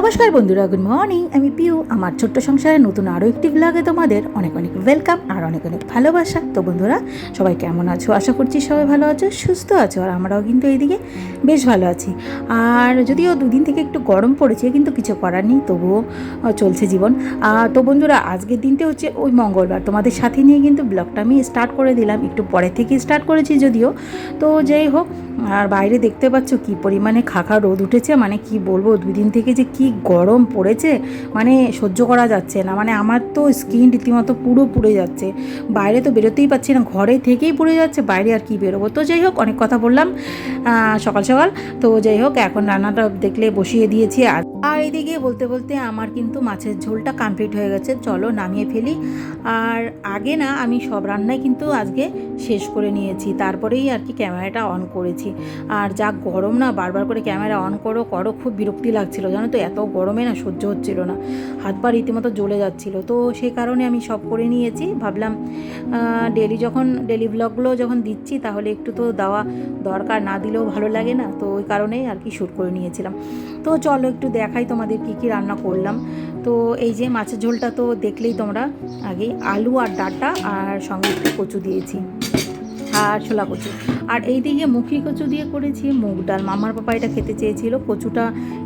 নমস্কার বন্ধুরা, good morning. আমি পিউ। আমার ছোট্ট সংসারে নতুন আরও একটি ব্লগে তোমাদের অনেক অনেক ওয়েলকাম আর অনেক অনেক ভালোবাসা। তো বন্ধুরা, সবাই কেমন আছো? আশা করছি সবাই ভালো আছো, সুস্থ আছো। আর আমরাও কিন্তু এইদিকে বেশ ভালো আছি। আর যদিও দুদিন থেকে একটু গরম পড়েছে, কিন্তু কিছু করার নেই, তবুও চলছে জীবন। তো বন্ধুরা, আজকের দিনটা হচ্ছে ওই মঙ্গলবার। তোমাদের সাথে নিয়ে কিন্তু ব্লগটা আমি স্টার্ট করে দিলাম, একটু পরে থেকে স্টার্ট করেছি যদিও। তো যাই হোক, আর বাইরে দেখতে পাচ্ছ কি পরিমাণে খাখা রোদ উঠেছে, মানে কি বলবো, দুদিন থেকে যে কি গরম পড়েছে, মানে সহ্য করা যাচ্ছে না। মানে আমার তো স্কিন রীতিমতো পুরো পুড়ে যাচ্ছে, বাইরে তো বেরোতেই পারছি না, ঘরে থেকেই পুড়ে যাচ্ছে, বাইরে আর কি বেরোবো। তো যাই হোক, অনেক কথা বললাম সকাল সকাল। তো যাই হোক, এখন রান্নাটা দেখলে বসিয়ে দিয়েছি। আর এইদিকে বলতে বলতে আমার কিন্তু মাছের ঝোলটা কমপ্লিট হয়ে গেছে, চলো নামিয়ে ফেলি। আর আগে না, আমি সব রান্নাই কিন্তু আজকে শেষ করে নিয়েছি, তারপরেই আর কি ক্যামেরাটা অন করেছি। আর যা গরম না, বারবার করে ক্যামেরা অন করো খুব বিরক্তি লাগছিল, জানো তো। এত গরমে না সহ্য হচ্ছিল না, হাত পা রীতিমতো জ্বলে যাচ্ছিলো। তো সেই কারণে আমি সব করে নিয়েছি। ভাবলাম ডেলি ব্লগগুলো যখন দিচ্ছি, তাহলে একটু তো দেওয়া দরকার, না দিলেও ভালো লাগে না। তো ওই কারণেই আর কি শ্যুট করে নিয়েছিলাম। তো চলো একটু দেখাই তোমাদের কি কি রান্না করলাম। তো এই যে মাছের ঝোলটা তো দেখলেই তোমরা, আগে আলু আর ডাঁটা আর সঙ্গে একটু কচু দিয়েছি, আর ছোলা কচু। আর এই দিকে মুখি কচু দিয়ে করেছি মুগ ডাল। মামার পাপা এটা খেতে চেয়েছিল, কচুটা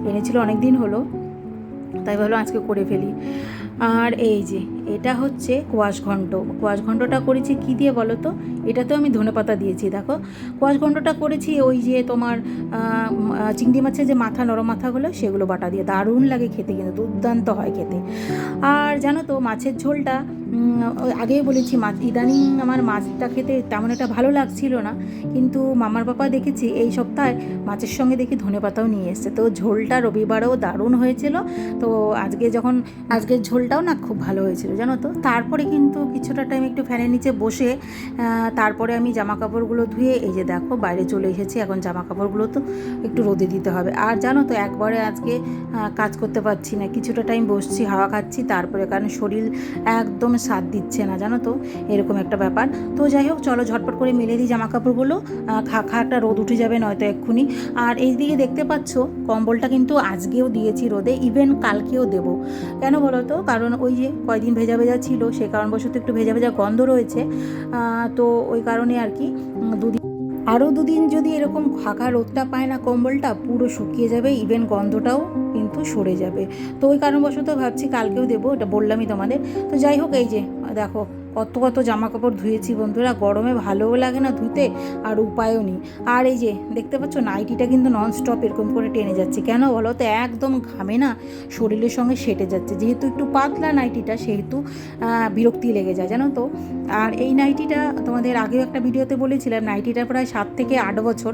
এনেছিল অনেক দিন হলো, তাই ভাবলাম আজকে করে ফেলি। আর এই যে এটা হচ্ছে কোয়াশ ঘণ্ট। কোয়াশ ঘণ্টটা করেছি কী দিয়ে বলো তো? এটাতেও আমি ধনেপাতা দিয়েছি। দেখো, কোয়াশ ঘণ্টটা করেছি ওই যে তোমার চিংড়ি মাছের যে মাথা, নরম মাথাগুলো, সেগুলো বাটা দিয়ে। দারুণ লাগে খেতে, কিন্তু দুর্দান্ত হয় খেতে। আর জানো তো, মাছের ঝোলটা আগেই বলেছি, ইদানিং আমার মাছটা খেতে তেমন একটা ভালো লাগছিল না, কিন্তু মামার বাবা দেখেছি এই সপ্তাহে মাছের সঙ্গে দেখি ধনেপাতাও নিয়ে এসছে। তো ঝোলটা রবিবারেও দারুণ হয়েছিল। তো আজকের ঝোলটাও না খুব ভালো হয়েছিল, জানো তো। তারপরে কিন্তু কিছুটা টাইম একটু ফ্যানের নিচে বসে তারপরে আমি জামা কাপড়গুলো ধুয়ে এই যে দেখো বাইরে চলে এসেছি। এখন জামা কাপড়গুলো তো একটু রোদে দিতে হবে। আর জানো তো, একবারে আজকে কাজ করতে পারছি না, কিছুটা টাইম বসছি, হাওয়া খাচ্ছি, তারপরে কারণ শরীর একদম সাথ দিচ্ছে না, জানো তো, এরকম একটা ব্যাপার। তো যাই হোক, চলো ঝটপট করে মেলে দিই জামা কাপড়গুলো, একটা রোদ উঠে যাবে নয়তো এক্ষুনি। আর এই দিকে দেখতে পাচ্ছ, কম্বলটা কিন্তু আজকেও দিয়েছি রোদে, ইভেন কালকেও দেবো। কেন বলো তো? কারণ ওই যে কয়দিন ভেজা ভেজা ছিল, সে কারণবশত একটু ভেজা ভেজা গন্ধ রয়েছে। তো ওই কারণে আর কি আরও দুদিন যদি এরকম ফাঁকা রোদটা পায় না, কম্বলটা পুরো শুকিয়ে যাবে, ইভেন গন্ধটাও কিন্তু সরে যাবে। তো ওই কারণবশত ভাবছি কালকেও দেবো, এটা বললামই তোমাদের। তো যাই হোক, এই যে দেখো কত জামা কাপড় ধুয়েছি বন্ধুরা। গরমে ভালোও লাগে না ধুতে, আর উপায়ও নেই। আর এই যে দেখতে পাচ্ছ, নাইটিটা কিন্তু ননস্টপ এরকম করে টেনে যাচ্ছে। কেন বলো তো? একদম ঘামে না শরীরের সঙ্গে সেটে যাচ্ছে, যেহেতু একটু পাতলা নাইটিটা, সেহেতু বিরক্তি লেগে যায়, জানো তো। আর এই নাইটিটা তোমাদের আগেও একটা ভিডিওতে বলেছিলাম, নাইটিটা প্রায় 7 থেকে 8 বছর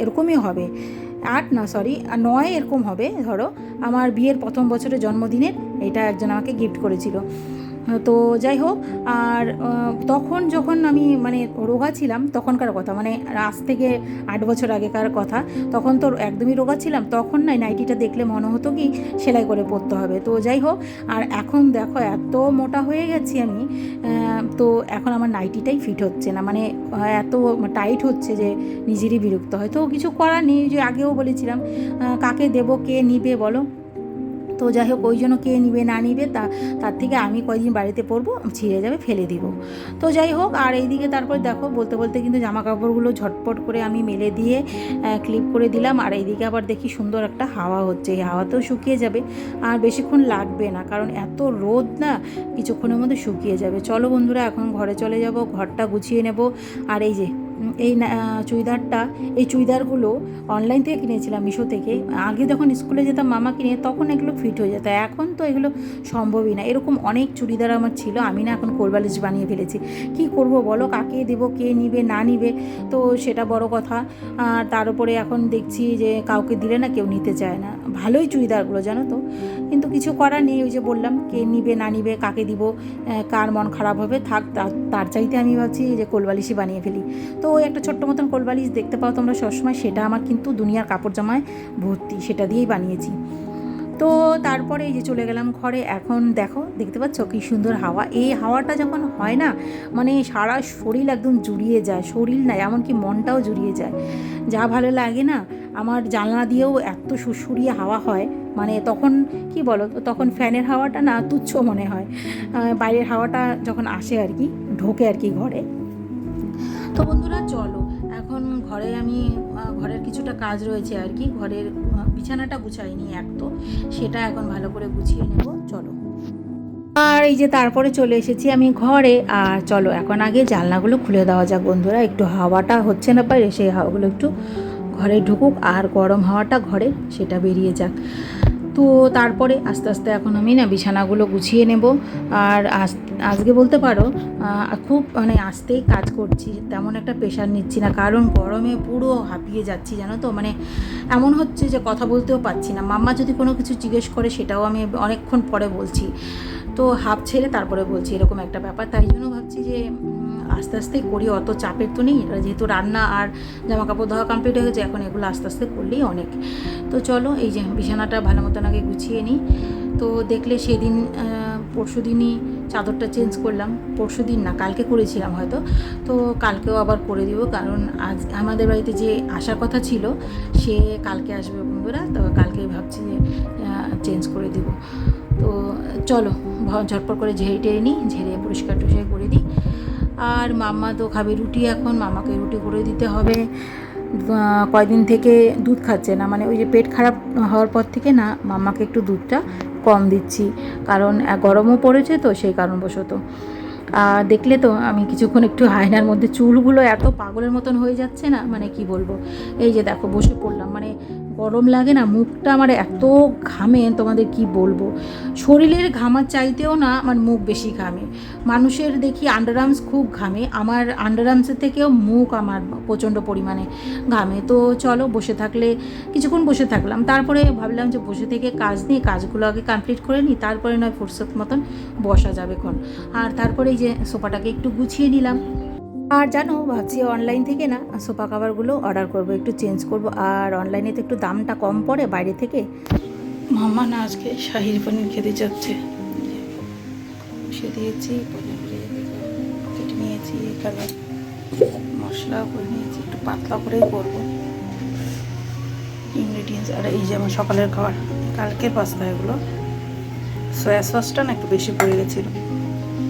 এরকমই হবে। 8 না, সরি 9 এরকম হবে। ধরো, আমার বিয়ের প্রথম বছরের জন্মদিনের এটা একজন আমাকে গিফট করেছিল। তো যাই হোক, আর তখন যখন আমি মানে রোগা ছিলাম, তখনকার কথা, মানে আজ থেকে 8 বছর আগেকার কথা। তখন তো একদমই রোগা ছিলাম, তখন না নাইটিটা দেখলে মনে হতো কি সেলাই করে পরতে হবে। তো যাই হোক, আর এখন দেখো এত মোটা হয়ে গেছি আমি, তো এখন আমার নাইটিটাই ফিট হচ্ছে না, মানে এত টাইট হচ্ছে যে নিজেরই বিরক্ত হয়। তো কিছু করার নেই, যে আগেও বলেছিলাম, কাকে দেবো, কে নিবে বলো? তো যাই হোক, ওই জন্য কে নিবে না নিবে তার থেকে আমি কয়দিন বাড়িতে পরবো, ছিঁড়ে যাবে, ফেলে দিব। তো যাই হোক, আর এইদিকে তারপর দেখো বলতে বলতে কিন্তু জামা কাপড়গুলো ঝটপট করে আমি মেলে দিয়ে ক্লিপ করে দিলাম। আর এইদিকে আবার দেখি সুন্দর একটা হাওয়া হচ্ছে, এই হাওয়াতেও শুকিয়ে যাবে, আর বেশিক্ষণ লাগবে না, কারণ এত রোদ না, কিছুক্ষণের মধ্যে শুকিয়ে যাবে। চলো বন্ধুরা, এখন ঘরে চলে যাব, ঘরটা গুছিয়ে নেব। আর এই যে চুড়িদারটা, এই চুড়িদারগুলো অনলাইন থেকে কিনেছিলাম, মিশো থেকে। আগে যখন স্কুলে যেতাম মামা কিনে, তখন এগুলো ফিট হয়ে যেত, এখন তো এগুলো সম্ভবই না। এরকম অনেক চুড়িদার আমার ছিল, আমি না এখন কোলবালিশ বানিয়ে ফেলেছি। কি করব বলো, কাকে দেবো, কে নিবে না নিবে, তো সেটা বড় কথা। আর তার উপরে এখন দেখছি যে কাউকে দিলে না কেউ নিতে চায় না। ভালোই চুড়িদারগুলো, জানো তো, কিন্তু কিছু করার নেই। ওই যে বললাম, কে নিবে না নিবে, কাকে দিব, কার মন খারাপ হবে, থাক, তার চাইতে আমি ভাবছি যে কোলবালিশই বানিয়ে ফেলি। তো ওই একটা ছোট্ট মতন কোলবালিশ দেখতে পাও তোমরা সবসময়, সেটা আমার কিন্তু দুনিয়ার কাপড় জামায় ভর্তি, সেটা দিয়েই বানিয়েছি। তো তারপরে এই যে চলে গেলাম ঘরে। এখন দেখতে পাচ্ছ কী সুন্দর হাওয়া। এই হাওয়াটা যখন হয় না, মানে সারা শরীর একদম জুড়িয়ে যায়, শরীর না এমনকি মনটাও জুড়িয়ে যায়, যা ভালো লাগে না। আমার জানলা দিয়েও এত সুরসুরিয়ে হাওয়া হয়, মানে তখন কি বলো তো, তখন ফ্যানের হাওয়াটা না তুচ্ছ মনে হয়, বাইরের হাওয়াটা যখন আসে আর কি, ঢোকে আর কি ঘরে। তো বন্ধুরা চলো, এখন ঘরে আমি ঘরের কিছুটা কাজ রয়েছে আর কি, ঘরের বিছানাটা গুছাইনি এক, তো সেটা এখন ভালো করে গুছিয়ে নেব, চলো। আর এই যে তারপরে চলে এসেছি আমি ঘরে। আর চলো এখন আগে জানলাগুলো খুলে দেওয়া যাক বন্ধুরা, একটু হাওয়াটা হচ্ছে না বাইরে, সেই হাওয়াগুলো একটু ঘরে ঢুকুক, আর গরম হাওয়াটা ঘরে সেটা বেরিয়ে যাক। তো তারপরে আস্তে আস্তে এখন আমি না বিছানাগুলো গুছিয়ে নেব। আর আজকে বলতে পারো খুব মানে আস্তেই কাজ করছি, তেমন একটা প্রেশার নিচ্ছি না, কারণ গরমে পুরো হাঁপিয়ে যাচ্ছি জানো তো। মানে এমন হচ্ছে যে কথা বলতেও পারছি না, মাম্মা যদি কোনো কিছু জিজ্ঞেস করে সেটাও আমি অনেকক্ষণ পরে বলছি, তো হাফ ছেড়ে তারপরে বলছি, এরকম একটা ব্যাপার। তাই জন্য ভাবছি যে আস্তে আস্তে করি, অত চাপের তো নেই, যেহেতু রান্না আর জামা কাপড় ধোয়া কমপ্লিট হয়ে গেছে, এখন এগুলো আস্তে আস্তে করলেই অনেক। তো চলো এই যে বিছানাটা ভালো মতন আগে গুছিয়ে নিই। তো দেখলে সেদিন পরশু দিনই চাদরটা চেঞ্জ করলাম, পরশু দিন না কালকে করেছিলাম হয়তো, তো কালকেও আবার করে দিব, কারণ আজ আমাদের বাড়িতে যে আসার কথা ছিল সে কালকে আসবে বন্ধুরা, তো কালকেই ভাবছি যে চেঞ্জ করে দিব। তো চলো ঝটপট করে ঝেড়ে টেড়ে নিই, ঝেড়ে পরিষ্কার টরিষ্কার করে দিই। আর মাম্মা তো খাবে রুটি, এখন মামাকে রুটি করে দিতে হবে। কয়দিন থেকে দুধ খাচ্ছে না, মানে ওই যে পেট খারাপ হওয়ার পর থেকে না মাম্মাকে একটু দুধটা কম দিচ্ছি, কারণ গরমও পড়েছে তো সেই কারণবশত। দেখলে তো আমি কিছুক্ষণ একটু আয়নার মধ্যে চুলগুলো এত পাগলের মতন হয়ে যাচ্ছে না, মানে কি বলবো। এই যে দেখো বসে পড়লাম, মানে গরম লাগে না, মুখটা আমার এত ঘামে তোমাদের কি বলবো। শরীরের ঘামার চাইতেও না আমার মুখ বেশি ঘামে। মানুষের দেখি আন্ডারআর্মস খুব ঘামে, আমার আন্ডারআর্মসের থেকেও মুখ আমার প্রচণ্ড পরিমাণে ঘামে। তো চলো বসে থাকলে কিছুক্ষণ বসে থাকলাম, তারপরে ভাবলাম যে বসে থেকে কাজ নিয়ে কাজগুলো আগে কমপ্লিট করে নিই, তারপরে নয় ফুরসত মতন বসা যাবে ক্ষণ। আর তারপরে এই যে সোফাটাকে একটু গুছিয়ে নিলাম। আর জানো ভাবছি অনলাইন থেকে না সোফা কাভারগুলো অর্ডার করব, একটু চেঞ্জ করব। আর অনলাইনে তো একটু দামটা কম পড়ে বাইরে থেকে। মামা না আজকে শাহির পনির খেতে চাচ্ছে, সে দিয়েছি পনির কেটে নিয়েছি, এখানে মশলাও করে নিয়েছি, একটু পাতলা করেই করবো ইনগ্রিডিয়েন্টস। আর এই যে আমার সকালের খাবার, কালকের পাস্তা, এগুলো সয়া সসটা না একটু বেশি পড়ে গেছিলো,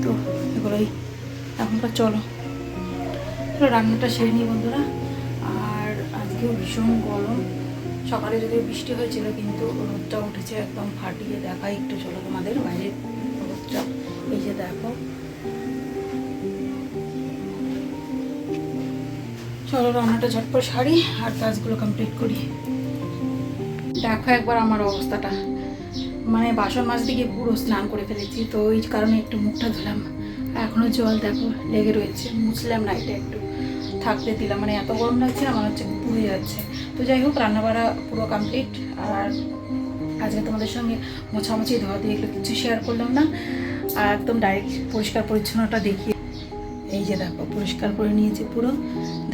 তো এগুলোই এখনকার। চলো রান্নাটা সেরে নিই বন্ধুরা। আর আজকেও ভীষণ গরম, সকালে যদিও বৃষ্টি হয়েছিল কিন্তু রোদটা উঠেছে একদম ফাটিয়ে। দেখাই একটু চলো তোমাদের বাইরের রোদটা, এই যে দেখো। চলো রান্নাটা ঝটপট সারি আর কাজগুলো কমপ্লিট করি। দেখো একবার আমার অবস্থাটা, মানে বাসন মাজতে গিয়ে পুরো স্নান করে ফেলেছি, তো ওই কারণে একটু মুখটা ধুলাম, এখনও জল দেখো লেগে রয়েছে, মুছলাম না, এটা একটু থাকতে দিলাম, মানে এত গরম লাগছে না, মনে হচ্ছে পুড়ে যাচ্ছে। তো যাই হোক রান্নাবাড়া পুরো কমপ্লিট। আর আজকে তোমাদের সঙ্গে মোছামুছি ধোয়া দিয়ে এগুলো কিছু শেয়ার করলাম না, আর একদম ডাইরেক্ট পরিষ্কার পরিচ্ছন্নতা দেখিয়ে। এই যে দেখো পরিষ্কার করে নিয়েছি পুরো,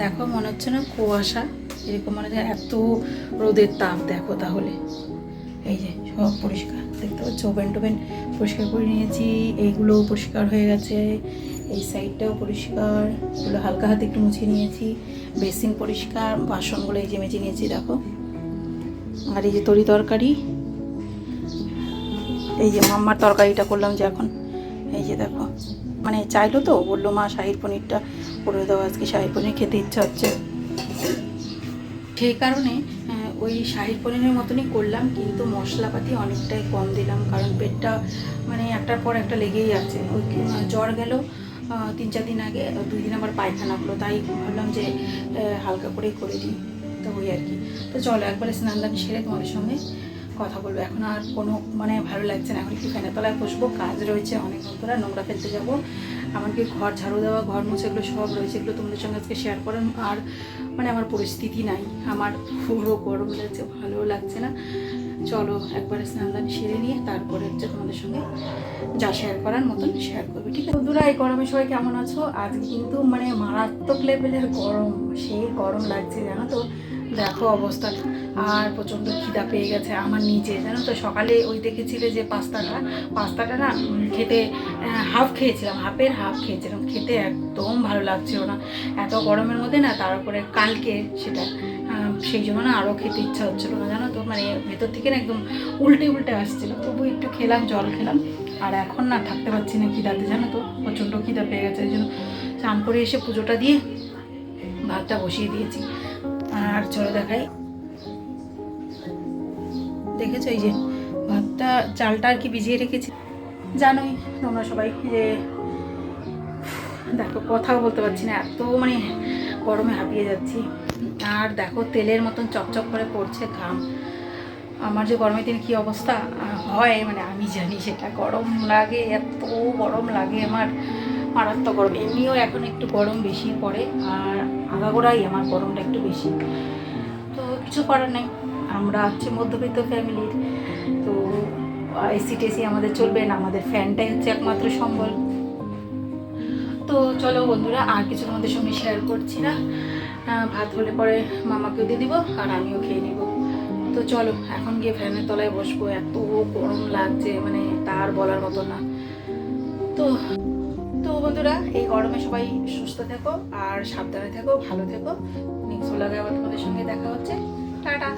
দেখো মনে হচ্ছে না কুয়াশা এরকম, মনে হয় এত রোদের তাপ দেখো তাহলে। এই যে সব পরিষ্কার দেখতে পাচ্ছ, ওভেন টোভেন পরিষ্কার করে নিয়েছি, এইগুলোও পরিষ্কার হয়ে গেছে, এই সাইডটাও পরিষ্কার, এগুলো হালকা হাতে একটু মুছে নিয়েছি, বেসিন পরিষ্কার, বাসনগুলো এই যে মেজে নিয়েছি দেখো। আর এই যে তরকারি, এই যে মাম্মার তরকারিটা করলাম যে এখন, এই যে দেখো, মানে চাইলো তো, বললো মা শাহির পনিরটা করে দাও, আজকে শাহির পনির খেতে ইচ্ছা হচ্ছে, সেই কারণে ওই শাহির পনিরের মতনই করলাম, কিন্তু মশলাপাতি অনেকটাই কম দিলাম, কারণ পেটটা মানে একটার পর একটা লেগেই আছে। ওই জ্বর গেল 3-4 দিন আগে, 2 দিন আবার পায়খানা হলো, তাই ভাবলাম যে হালকা করেই করে দিই, তো ওই আর কি। তো চলো একবারে স্নান দান সেরে তোমাদের সঙ্গে কথা বলবো। এখন আর কোনো মানে ভালো লাগছে না, এখন একটু ফ্যানের তলায় বসবো, কাজ রয়েছে অনেক, বন্ধুরা নোংরা ফেলতে যাবো, এমনকি ঘর ঝাড়ু দেওয়া, ঘর মুছে, এগুলো সব রয়েছে, এগুলো তোমাদের সঙ্গে আজকে শেয়ার করেন। আর মানে আমার পরিস্থিতি নাই, আমার পুরো গরম লাগছে, ভালোও লাগছে না। চলো একবারে স্নান দান সেরে নিয়ে তারপরে হচ্ছে তোমাদের সঙ্গে যা শেয়ার করার মতন শেয়ার করবে, ঠিক আছে বন্ধুরা। এই গরমে সবাই কেমন আছো? আজকে কিন্তু মানে মারাত্মক লেভেলের গরম, সেই গরম লাগছে জানো তো, দেখো অবস্থাটা। আর প্রচণ্ড খিদা পেয়ে গেছে আমার নিজে, জানো তো। সকালে ওই দেখেছিলে যে পাস্তাটা না খেতে হাফ খেয়েছিলাম, হাফ খেয়েছিলাম, খেতে একদম ভালো লাগছিল না এত গরমের মধ্যে না। তার উপরে কালকে সেটা সেই জন্য না আরও খেতে ইচ্ছা হচ্ছিলো না, জানো তো। মানে ভেতর থেকে না একদম উল্টে আসছিলো। তবু একটু খেলাম, জল খেলাম। আর এখন না থাকতে পারছি না খিদাতে, জানো তো। প্রচণ্ড খিদা পেয়ে গেছে। এই জন্য স্নান করে এসে পুজোটা দিয়ে ভাতটা বসিয়ে দিয়েছি। আর চলো দেখাই, দেখেছো এই যে ভাতটা, চালটা আর কি ভিজিয়ে রেখেছি। জানোই তোমরা সবাই যে, দেখো কথাও বলতে পারছি না, এত মানে গরমে হাঁপিয়ে যাচ্ছি। আর দেখো তেলের মতন চকচক করে পড়ছে ঘাম। আমার যে গরমের দিন কী অবস্থা হয় মানে আমি জানি, সেটা গরম লাগে, এত গরম লাগে আমার, মারাত্মক গরম। এমনিও এখন একটু গরম বেশি পড়ে, আর আগাগোড়াই আমার গরমটা একটু বেশি। তো কিছু করার নেই, আমরা হচ্ছে মধ্যবিত্ত ফ্যামিলির, তো এসি টেসি আমাদের চলবে না, আমাদের ফ্যানটাই হচ্ছে একমাত্র সম্বল। তো চলো বন্ধুরা, আর কিছু তোমাদের সঙ্গে শেয়ার করছি না। ভাত হলে পরে মামাকেও দিয়ে দিব, আর আমিও খেয়ে নিব। তো চলো এখন গিয়ে ফ্যানের তলায় বসবো, এত গরম লাগছে মানে তার বলার মতো না। তো তো বন্ধুরা, এই গরমে সবাই সুস্থ থেকো আর সাবধানে থেকো, ভালো থেকো। নেক্সট ব্লগে আবার তোমাদের সঙ্গে দেখা হচ্ছে। টাটা।